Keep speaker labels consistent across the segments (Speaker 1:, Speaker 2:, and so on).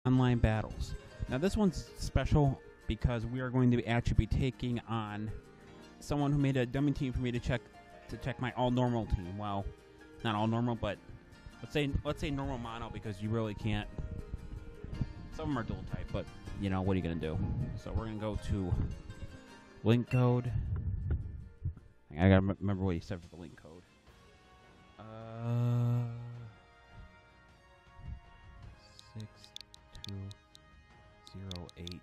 Speaker 1: online battles. Now this one's special because we are going to actually be taking on someone who made a dummy team for me to check my all normal team. Well, not all normal, but let's say normal mono, because you really can't. Some of them are dual type, but you know, what are you gonna do? So we're gonna go to link code. I gotta remember what you said for the link code. 6208 8080.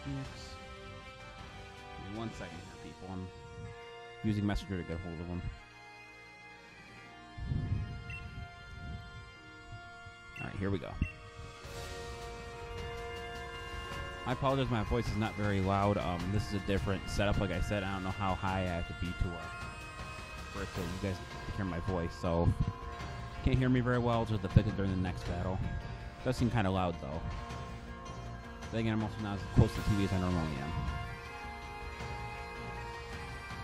Speaker 1: Phoenix. Give me 1 second here, people. I'm using Messenger to get hold of them. Alright, here we go. I apologize, my voice is not very loud. This is a different setup. Like I said, I don't know how high I have to be for it to you guys to hear my voice. So, if you can't hear me very well, just fix it during the next battle. It does seem kind of loud, though. Then again, I'm also not as close to the TV as I normally am.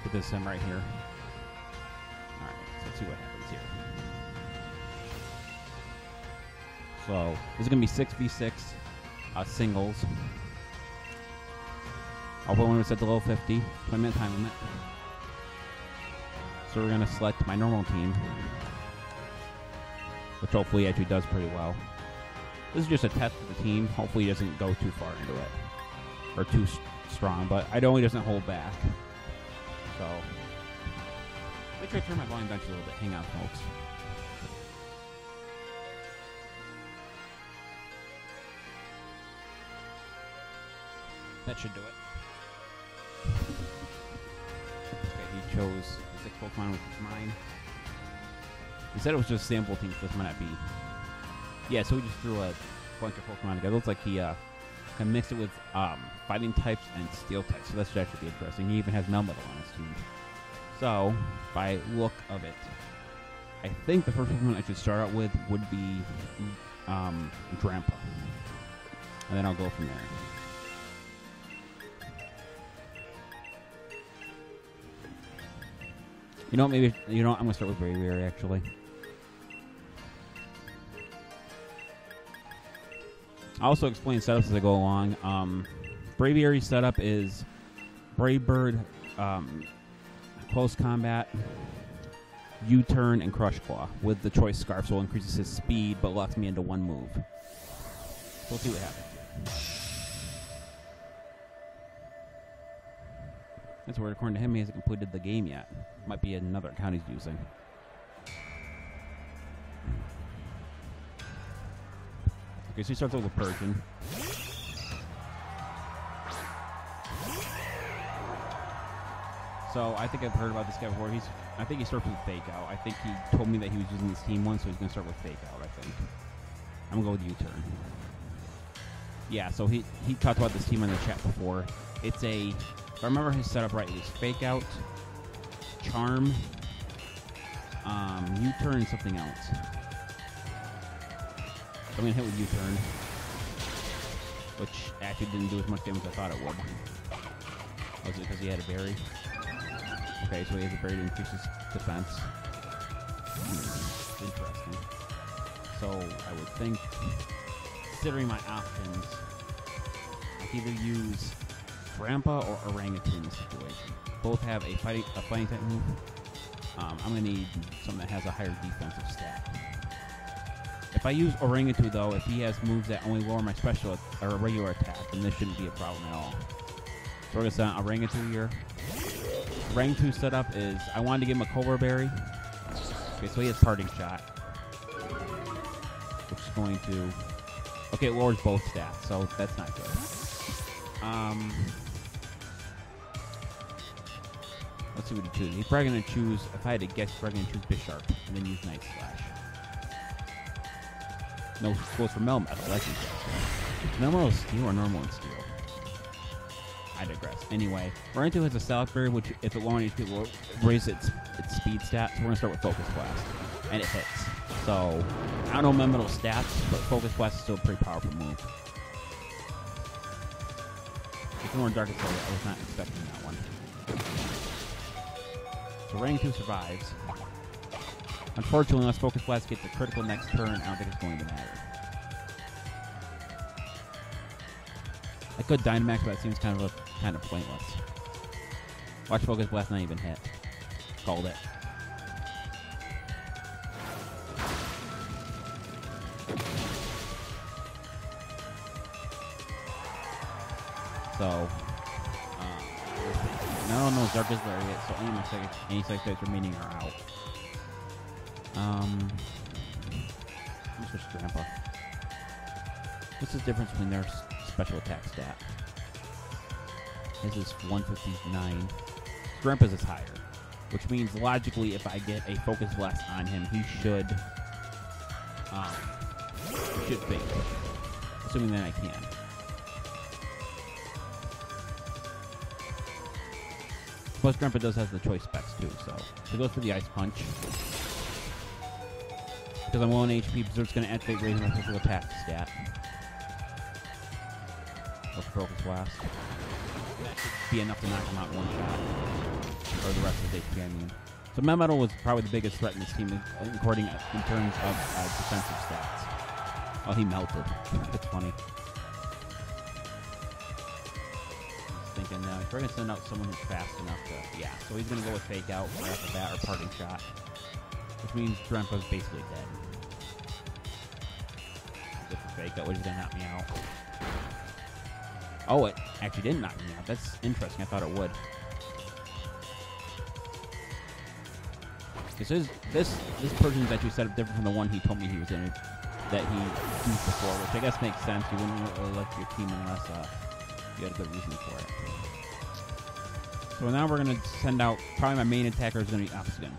Speaker 1: Put this in right here. Alright, so let's see what happens here. So, this is going to be 6v6 singles. Although when we set the low 50, 20-minute time limit. So we're going to select my normal team, which hopefully actually does pretty well. This is just a test of the team. Hopefully it doesn't go too far into it. Or too strong, but I know he doesn't hold back. So, make sure I turn my volume down a little bit. Hang on, folks. That should do it. Okay, he chose 6 Pokemon, which is mine. He said it was just a sample team, so this might not be. Yeah, so he just threw a bunch of Pokemon together. It looks like he kind of mixed it with fighting types and steel types, so that should actually be interesting. He even has Melmetal on his team. So, by look of it, I think the first Pokemon I should start out with would be Grandpa. And then I'll go from there. You know what, maybe, you know what, I'm going to start with Braviary, actually. I'll also explain setups as I go along. Braviary's setup is Brave Bird, Close Combat, U-Turn, and Crush Claw, with the choice Scarf, so it increases his speed, but locks me into one move. So we'll see what happens. That's weird. According to him, he hasn't completed the game yet. Might be another account he's using. Okay, so he starts off with Persian. So I think I've heard about this guy before. I think he starts with Fake Out. I think he told me that he was using this team once, so he's going to start with Fake Out, I think. I'm going to go with U-Turn. Yeah, so he talked about this team in the chat before. It's a, if I remember his setup right, it was Fake Out, Charm, U-Turn, and something else. So I'm going to hit with U-Turn, which actually didn't do as much damage as I thought it would. Was it because he had a berry? Okay, so he has a berry to increase his defense. Interesting. So I would think, considering my options, I can either use Grandpa or Orangutan in this situation. Both have a fighting type move. I'm going to need something that has a higher defensive stat. If I use Orangutan, though, if he has moves that only lower my special or a regular attack, then this shouldn't be a problem at all. So we're going to set Orangutan here. Orangutan setup is, I wanted to give him a Cobra Berry. Okay, so he has Parting Shot, which is going to, okay, it lowers both stats, so that's not good. Let's see what he chooses. He's probably going to choose, if I had to guess, he's probably going to choose Bisharp and then use Night Slash. No, goes for Melmetal. That's interesting. Melmetal is Steel or normal in Steel? I digress. Anyway, Orangutan has a Salad Berry, which, if it low on HP, will raise its speed stats. So we're going to start with Focus Blast. And it hits. So, I don't know Melmetal's stats, but Focus Blast is still a pretty powerful move. It's more Darkest Soul. I was not expecting that one. So Orangutan survives. Unfortunately, unless Focus Blast gets a critical next turn, I don't think it's going to matter. I could Dynamax, but it seems kind of pointless. Watch Focus Blast not even hit. Called it. So, no, Darkest Lariat, so any psychic types remaining are out. Let me switch to Grandpa. What's the difference between their special attack stat? His is 159. Grandpa's is higher, which means logically, if I get a Focus Blast on him, he should fake, assuming that I can. Plus, Grandpa does have the choice specs too, so he goes for the Ice Punch. Because I'm low on HP, Berserk's going to activate raising my physical attack stat. Go for Focus Blast. That should be enough to knock him out in one shot. Or the rest of his HP, I mean. So Melmetal was probably the biggest threat in this team, according in terms of defensive stats. Oh, he melted. That's funny. Thinking now, he's probably going to send out someone who's fast enough to, yeah, so he's going to go with Fake Out right off the bat or Parting Shot, which means Grandpa's basically dead. Go for Fake Out, which is going to knock me out. Oh, it actually didn't knock me out. That's interesting. I thought it would. Because this person is actually set up different from the one he told me he was in, that he used before, which I guess makes sense. You wouldn't really like your team unless you had a good reason for it. So now we're going to send out, probably my main attacker is going to be Obsidian.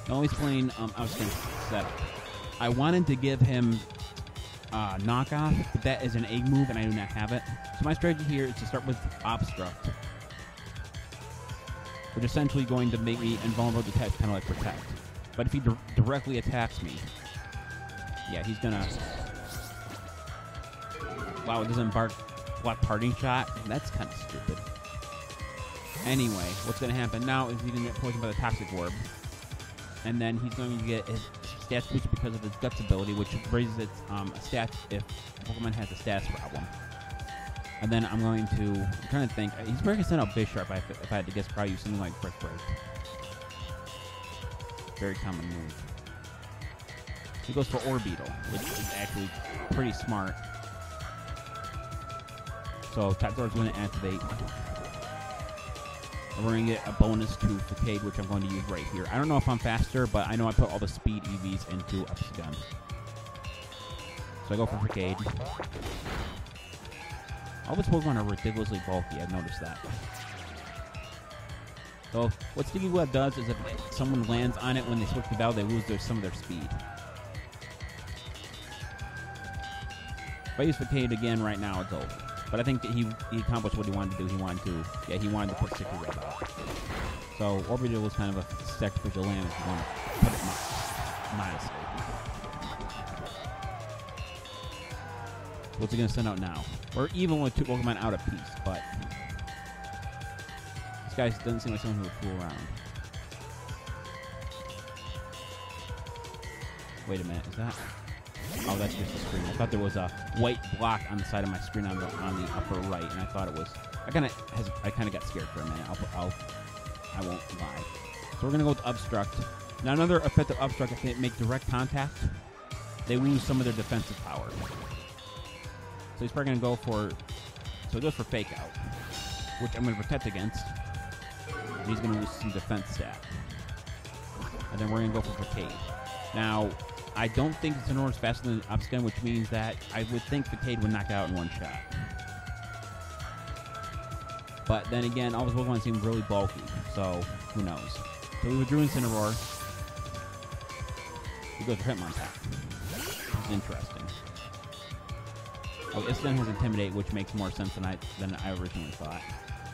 Speaker 1: Now let me explain Obsidian's setup. I wanted to give him knockoff, but that is an egg move and I do not have it. So my strategy here is to start with Obstruct, which is essentially going to make me invulnerable to attacks, kind of like Protect. But if he directly attacks me, yeah, he's going to... Wow, it doesn't block Parting Shot? That's kind of stupid. Anyway, what's going to happen now is he's going to get poisoned by the Toxic Orb. And then he's going to get his stats boosted because of his Guts ability, which raises its stats if Pokemon has a stats problem. And then I'm going to... I'm trying to think. He's probably going to send out Bisharp if I had to guess. Probably use something like Brick Break. Very common move. He goes for Orbeetle, which is actually pretty smart. So Totodil's going to activate. And we're going to get a bonus to Facade, which I'm going to use right here. I don't know if I'm faster, but I know I put all the speed EVs into Obsidian. So I go for Facade. All the Pokemon are ridiculously bulky, I've noticed that. So what Sticky Web does is if someone lands on it when they switch the battle, they lose some of their speed. If I use Facade again right now, it's over. But I think that he accomplished what he wanted to do. He wanted to put Sticky Web out. So Orbeetle was kind of a sacrificial lamb if you want to put it modestly. What's he going to send out now? Or even with 2 Pokemon out of piece, but this guy doesn't seem like someone who would fool around. Wait a minute, is that? Oh, that's just the screen. I thought there was a white block on the side of my screen on the upper right, and I thought it was. I kind of got scared for a minute. I won't lie. So we're gonna go with Obstruct. Now another effective Obstruct, if they make direct contact, they lose some of their defensive power. So he's probably gonna go for. So he goes for Fake Out, which I'm gonna protect against. And he's gonna lose some defense stat. And then we're gonna go for Facade. Now. I don't think the Sonora is faster than Obsidian, which means that I would think Facade would knock it out in one shot. But then again, all his Pokemon seem really bulky, so who knows. So we withdrew Incineroar. He goes for Hitmontop. It's interesting. Oh, Isden has Intimidate, which makes more sense than I originally thought.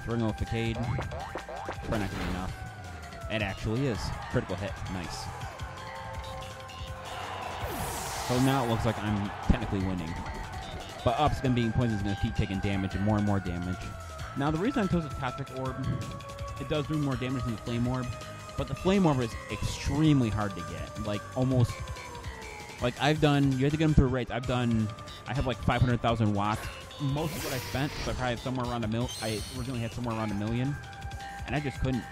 Speaker 1: So we're going to go with Facade. Probably not going to be enough. It actually is. Critical hit. Nice. So now it looks like I'm technically winning. But Obsidian being poisoned is going to keep taking damage and more damage. Now the reason I chose the Toxic Orb, it does do more damage than the Flame Orb. But the Flame Orb is extremely hard to get. Like, almost... Like, I've done... You have to get them through rates. I have like 500,000 watts. Most of what I spent, so I probably have somewhere around I originally had somewhere around 1 million. And I just couldn't...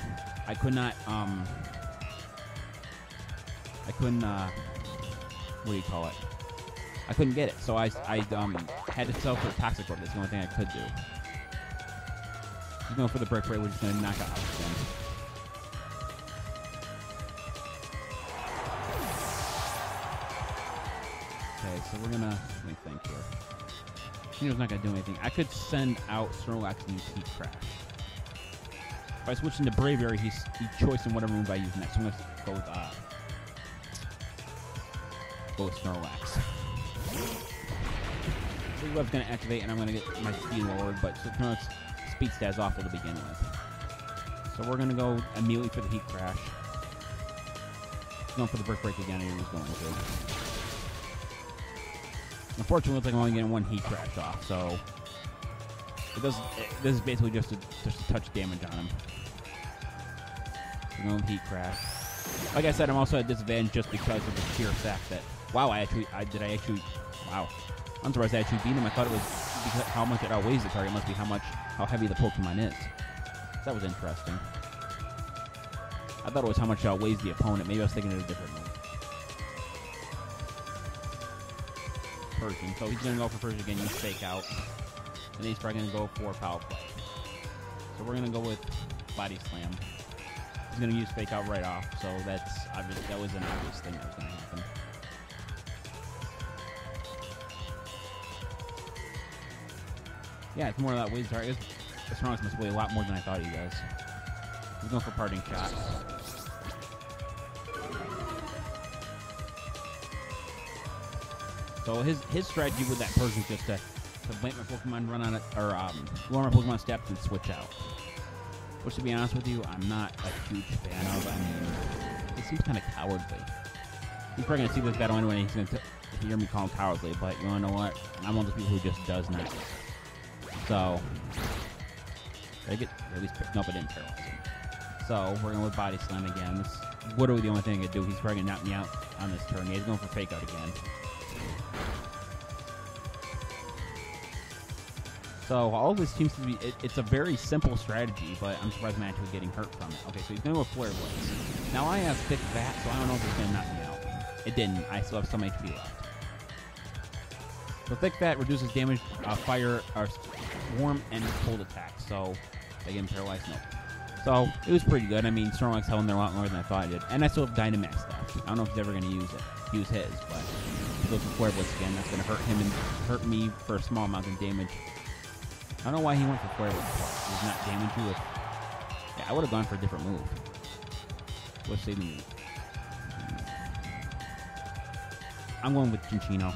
Speaker 1: I could not, what do you call it? I couldn't get it. So I had to sell for the Toxic Orb. That's the only thing I could do. Just going for the Brick Ray. We're just going to knock out Oxygen. Okay, so we're going to... Let me think here. Chino's not going to do anything. I could send out Snorlax and use Heat Crash. If I switch into Braviary, he's choosing whatever move I use next. So I'm going to go with Snorlax. So Web's going to activate, and I'm going to get my speed lowered, but Snorlax speed stats awful to begin with. So we're going to go immediately for the Heat Crash. Going for the Brick Break again, and he was going to. Unfortunately, it looks like I'm only getting 1 Heat Crash off, so... This is basically just a touch damage on him. We're going with Heat Crash. Like I said, I'm also at disadvantage just because of the sheer fact that... Wow, wow. I'm surprised I actually beat him. I thought it was because how much it outweighs the target. It must be how heavy the Pokemon is. That was interesting. I thought it was how much it outweighs the opponent. Maybe I was thinking of a different move. Persian. So he's going to go for Persian again, use Fake Out. And he's probably going to go for Foul Play. So we're going to go with Body Slam. He's going to use Fake Out right off, so that's obvious. That was an obvious thing that was going to happen. Yeah, it's more of that weighs target. The Snorlax must weigh a lot more than I thought he does. He's going for Parting Shot. So his strategy with that Persian is just to make my Pokemon run on it, or lower my Pokemon steps and switch out. Which, to be honest with you, I'm not a huge fan of. I mean, it seems kind of cowardly. He's probably going to see this battle anyway, and he's going to hear me call him cowardly, but you want to know what? I'm one of those people who just does not. So, I get at least nope, I didn't paralyze him. So, we're going with Body Slam again. This is literally the only thing I can do. He's probably going to knock me out on this turn. Yeah, he's going for Fake Out again. So all of this seems to be, it's a very simple strategy, but I'm surprised I'm actually getting hurt from it. Okay, so he's going to go Flare Blitz. Now I have Thick Bat, so I don't know if it's going to knock me out. It didn't. I still have some HP left. So Thick Bat reduces damage, fire, or warm, and cold attacks. So they get him paralyzed. Nope. So it was pretty good. I mean, Snorlax held in there a lot more than I thought it did. And I still have Dynamax left. I don't know if he's ever going to use his, but he goes for Flare Blitz again. That's going to hurt him and hurt me for a small amount of damage. I don't know why he went for Flare Blitz twice. He does not damage you with... Yeah, I would have gone for a different move. What's saving me? I'm going with Cinccino.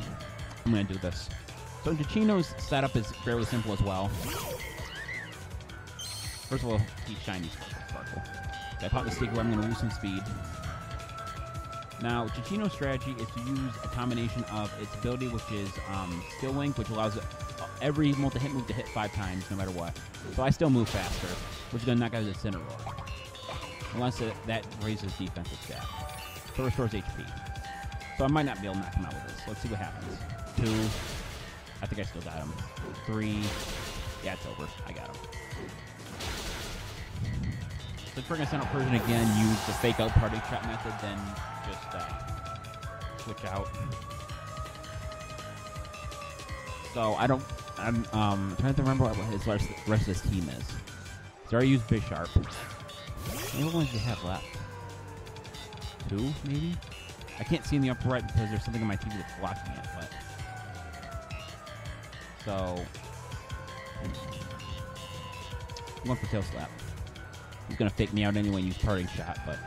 Speaker 1: I'm going to do this. So Cinccino's setup is fairly simple as well. First of all, he's Shiny Sparkle. If I pop the Sticky Web, I'm going to lose some speed. Now, Cinccino's strategy is to use a combination of its ability, which is Skill Link, which allows every multi-hit move to hit 5 times, no matter what. So I still move faster, which is going to knock out his Incineroar. Unless that raises defensive stat. So it restores HP. So I might not be able to knock him out with this. Let's see what happens. 2. I think I still got him. 3. Yeah, it's over. I got him. So if we're going to send out Persian again, use the Fake Out Party Trap method, then just switch out. So I'm trying to remember what his rest of his team is. So I already used Bisharp. How many ones do you have left? 2, maybe? I can't see in the upper right because there's something on my TV that's blocking it, but... So... I'm going for Tail Slap. He's going to fake me out anyway and use Parting Shot, but...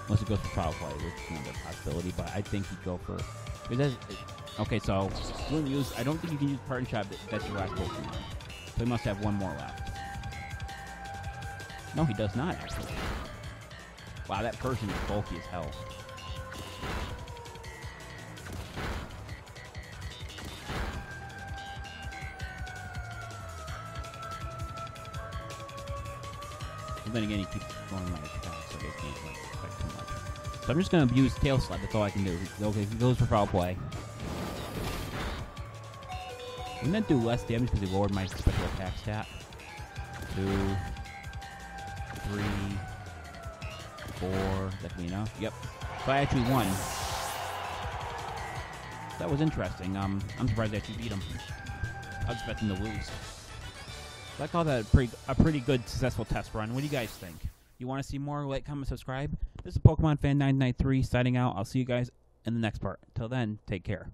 Speaker 1: Unless it goes for Foul Play, which is another possibility, but I think he'd go for... Okay, so... I don't think you can use Parting Shot, that's your last Pokemon. So he must have one more left. No, he does not, actually. Wow, that person is bulky as hell. But then again, he keeps going my attack, so I guess he can't like affect too much. So I'm just gonna abuse Tail Slap. That's all I can do. Okay, he goes for foul play. Wouldn't that do less damage because he lowered my special attack stat? 2, 3, 4. Definitely enough. Yep. So I actually won. That was interesting. I'm surprised I actually beat him. I was expecting to lose. So I call that a pretty good successful test run. What do you guys think? You want to see more? Like, comment, subscribe. This is Pokemon Fan 993 signing out. I'll see you guys in the next part. Till then, take care.